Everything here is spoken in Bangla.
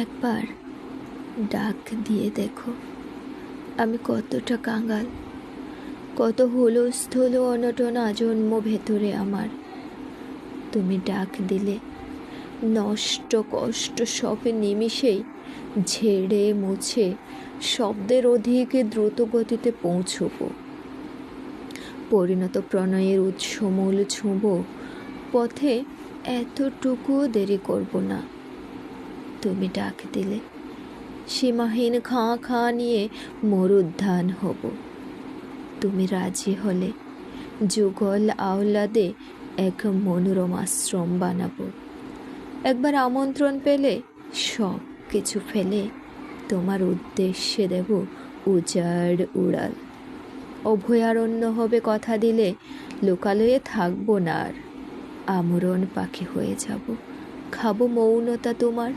একবার ডাক দিয়ে দেখো আমি কতটা কাঙাল, কত হুলস্থুল অনটন আজন্ম ভেতরে আমার। তুমি ডাক দিলে নষ্ট কষ্ট সব নিমিষেই ঝেড়ে মুছে শব্দের অধিক দ্রুত গতিতে পৌঁছব। পরিণত প্রণয়ের উৎসমূল ছুঁব, পথে এতটুকুও দেরি করব না। তুমি ডাক দিলে সীমাহীন খাঁ খাঁ নিয়ে মরুদ্যান হব। তুমি রাজি হলে যুগল আহ্লাদে এক মনোরম আশ্রম বানাবো। একবার আমন্ত্রণ পেলে সব কিছু ফেলে তোমার উদ্দেশ্যে দেব উজাড় উড়াল। অভয়ারণ্য হবে কথা দিলে, লোকালয়ে থাকবো না আর, আমরণ পাখি হয়ে যাব, খাবো মৌনতা তোমার।